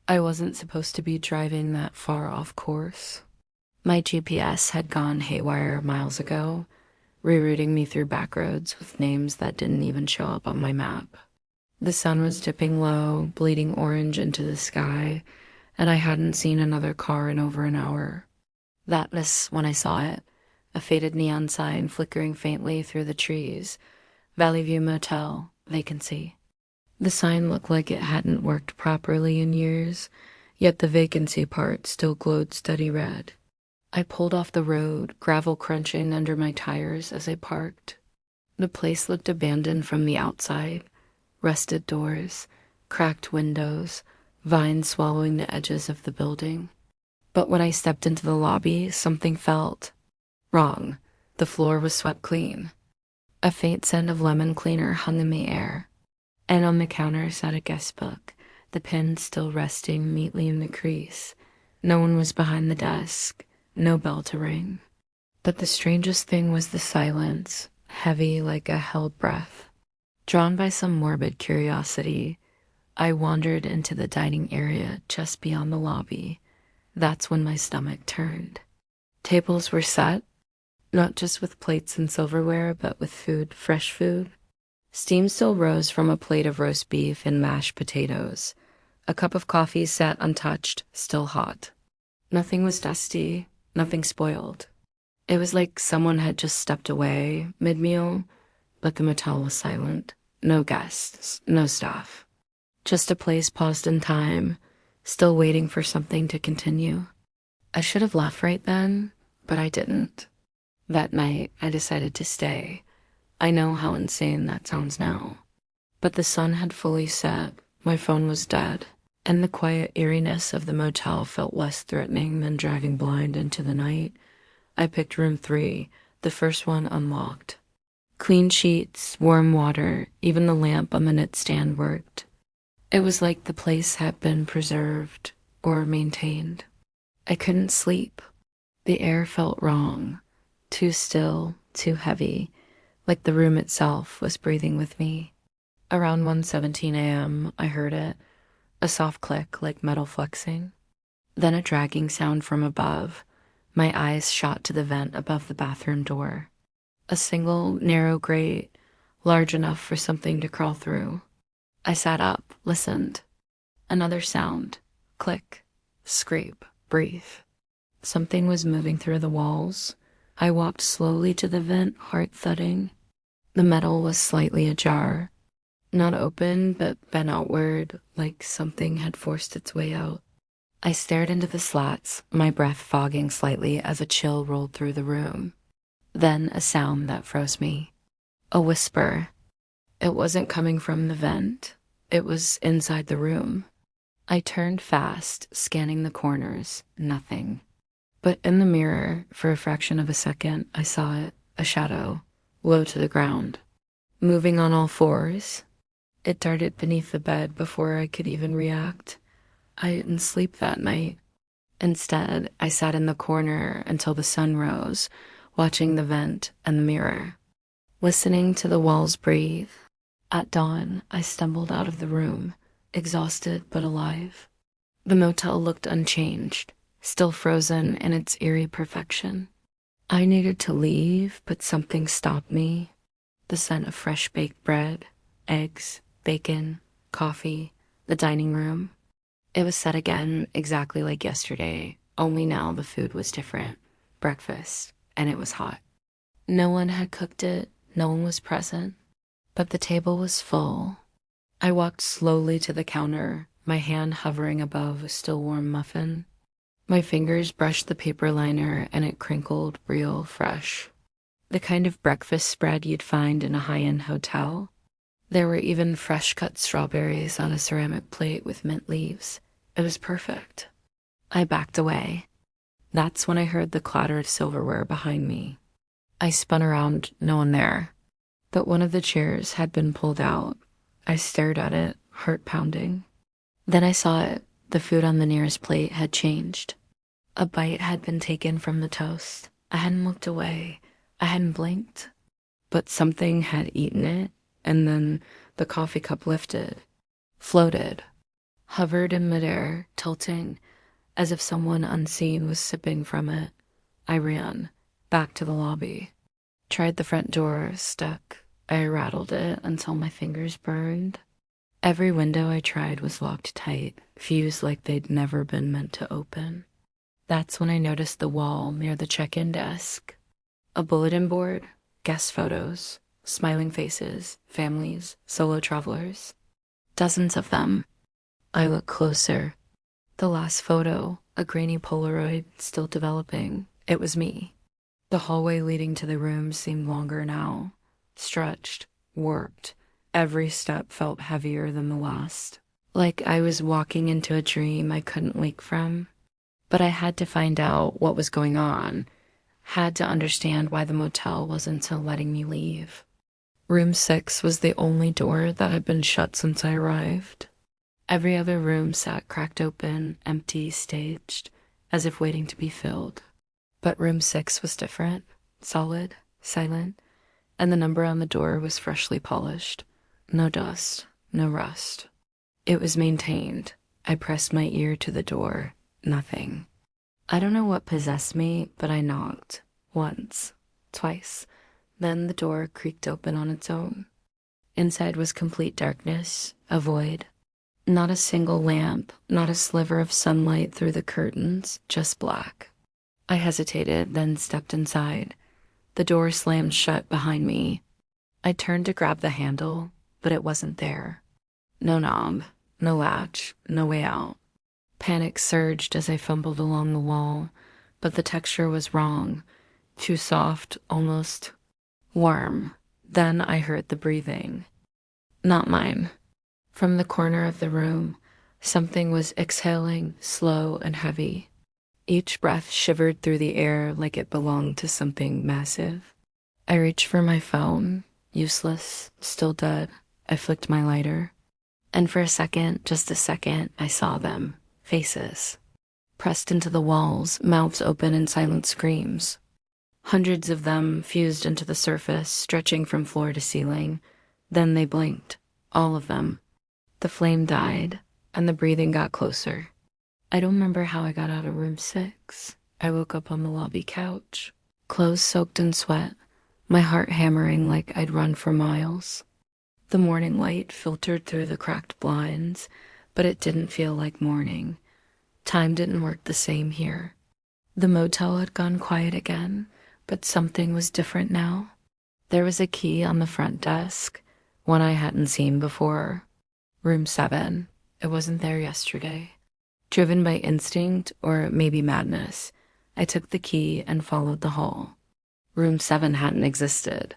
I wasn't supposed to be driving that far off course. My GPS had gone haywire miles ago, rerouting me through back roads with names that didn't even show up on my map. The sun was dipping low, bleeding orange into the sky, and I hadn't seen another car in over an hour. That was when I saw it, a faded neon sign flickering faintly through the trees. Valley View Motel, vacancy. The sign looked like it hadn't worked properly in years, yet the vacancy part still glowed steady red. I pulled off the road, gravel crunching under my tires as I parked. The place looked abandoned from the outside. Rusted doors, cracked windows, vines swallowing the edges of the building. But when I stepped into the lobby, something felt wrong. The floor was swept clean. A faint scent of lemon cleaner hung in the air. And on the counter sat a guest book, the pen still resting neatly in the crease. No one was behind the desk, no bell to ring. But the strangest thing was the silence, heavy like a held breath. Drawn by some morbid curiosity, I wandered into the dining area just beyond the lobby. That's when my stomach turned. Tables were set, not just with plates and silverware, but with food, fresh food. Steam still rose from a plate of roast beef and mashed potatoes. A cup of coffee sat untouched, still hot. Nothing was dusty, nothing spoiled. It was like someone had just stepped away mid-meal, but the motel was silent. No guests, no staff. Just a place paused in time, still waiting for something to continue. I should have left right then, but I didn't. That night, I decided to stay. I know how insane that sounds now. But the sun had fully set, my phone was dead, and the quiet eeriness of the motel felt less threatening than driving blind into the night. I picked room 3, the first one unlocked. Clean sheets, warm water, even the lamp on the nightstand worked. It was like the place had been preserved or maintained. I couldn't sleep. The air felt wrong, too still, too heavy, like the room itself was breathing with me. Around 1:17 a.m., I heard it, a soft click like metal flexing. Then a dragging sound from above. My eyes shot to the vent above the bathroom door. A single, narrow grate, large enough for something to crawl through. I sat up, listened. Another sound. Click, scrape, breathe. Something was moving through the walls. I walked slowly to the vent, heart thudding. The metal was slightly ajar. Not open, but bent outward, like something had forced its way out. I stared into the slats, my breath fogging slightly as a chill rolled through the room. Then a sound that froze me. A whisper. It wasn't coming from the vent. It was inside the room. I turned fast, scanning the corners. Nothing. But in the mirror, for a fraction of a second, I saw it, a shadow, low to the ground. Moving on all fours. It darted beneath the bed before I could even react. I didn't sleep that night. Instead, I sat in the corner until the sun rose, watching the vent and the mirror, listening to the walls breathe. At dawn, I stumbled out of the room, exhausted but alive. The motel looked unchanged, still frozen in its eerie perfection. I needed to leave, but something stopped me. The scent of fresh baked bread, eggs, bacon, coffee, the dining room. It was set again exactly like yesterday, only now the food was different. Breakfast. And it was hot. No one had cooked it, no one was present, but the table was full. I walked slowly to the counter, my hand hovering above a still warm muffin. My fingers brushed the paper liner and it crinkled real fresh. The kind of breakfast spread you'd find in a high-end hotel. There were even fresh cut strawberries on a ceramic plate with mint leaves. It was perfect. I backed away. That's when I heard the clatter of silverware behind me. I spun around, no one there. But one of the chairs had been pulled out. I stared at it, heart pounding. Then I saw it. The food on the nearest plate had changed. A bite had been taken from the toast. I hadn't looked away. I hadn't blinked. But something had eaten it, and then the coffee cup lifted, floated, hovered in midair, tilting, as if someone unseen was sipping from it. I ran back to the lobby. Tried the front door, stuck. I rattled it until my fingers burned. Every window I tried was locked tight, fused like they'd never been meant to open. That's when I noticed the wall near the check-in desk. A bulletin board, guest photos, smiling faces, families, solo travelers. Dozens of them. I looked closer. The last photo, a grainy Polaroid, still developing. It was me. The hallway leading to the room seemed longer now. Stretched, warped. Every step felt heavier than the last. Like I was walking into a dream I couldn't wake from. But I had to find out what was going on. Had to understand why the motel wasn't still letting me leave. Room 6 was the only door that had been shut since I arrived. Every other room sat cracked open, empty, staged, as if waiting to be filled. But room 6 was different, solid, silent, and the number on the door was freshly polished. No dust, no rust. It was maintained. I pressed my ear to the door. Nothing. I don't know what possessed me, but I knocked. Once. Twice. Then the door creaked open on its own. Inside was complete darkness, a void. Not a single lamp, not a sliver of sunlight through the curtains, just black. I hesitated, then stepped inside. The door slammed shut behind me. I turned to grab the handle, but it wasn't there. No knob, no latch, no way out. Panic surged as I fumbled along the wall, but the texture was wrong. Too soft, almost warm. Then I heard the breathing. Not mine. From the corner of the room, something was exhaling, slow and heavy. Each breath shivered through the air like it belonged to something massive. I reached for my phone. Useless, still dead. I flicked my lighter. And for a second, just a second, I saw them. Faces. Pressed into the walls, mouths open in silent screams. Hundreds of them fused into the surface, stretching from floor to ceiling. Then they blinked. All of them. The flame died, and the breathing got closer. I don't remember how I got out of room 6. I woke up on the lobby couch, clothes soaked in sweat, my heart hammering like I'd run for miles. The morning light filtered through the cracked blinds, but it didn't feel like morning. Time didn't work the same here. The motel had gone quiet again, but something was different now. There was a key on the front desk, one I hadn't seen before. Room 7. It wasn't there yesterday. Driven by instinct, or maybe madness, I took the key and followed the hall. Room 7 hadn't existed.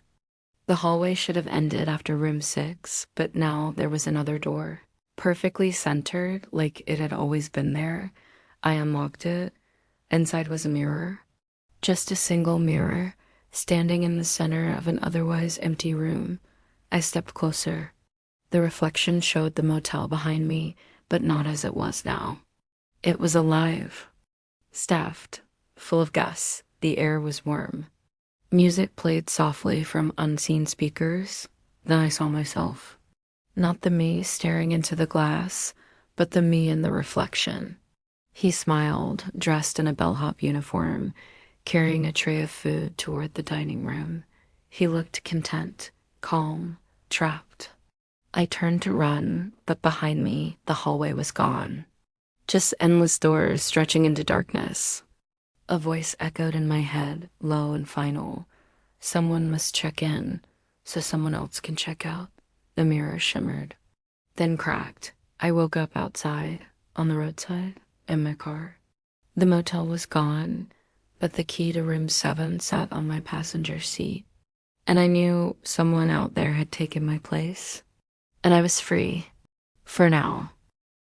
The hallway should have ended after room 6, but now there was another door. Perfectly centered, like it had always been there. I unlocked it. Inside was a mirror. Just a single mirror, standing in the center of an otherwise empty room. I stepped closer. The reflection showed the motel behind me, but not as it was now. It was alive. Staffed. Full of guests. The air was warm. Music played softly from unseen speakers. Then I saw myself. Not the me staring into the glass, but the me in the reflection. He smiled, dressed in a bellhop uniform, carrying a tray of food toward the dining room. He looked content, calm, trapped. I turned to run, but behind me, the hallway was gone. Just endless doors stretching into darkness. A voice echoed in my head, low and final. Someone must check in, so someone else can check out. The mirror shimmered, then cracked. I woke up outside, on the roadside, in my car. The motel was gone, but the key to room 7 sat on my passenger seat. And I knew someone out there had taken my place. And I was free. For now.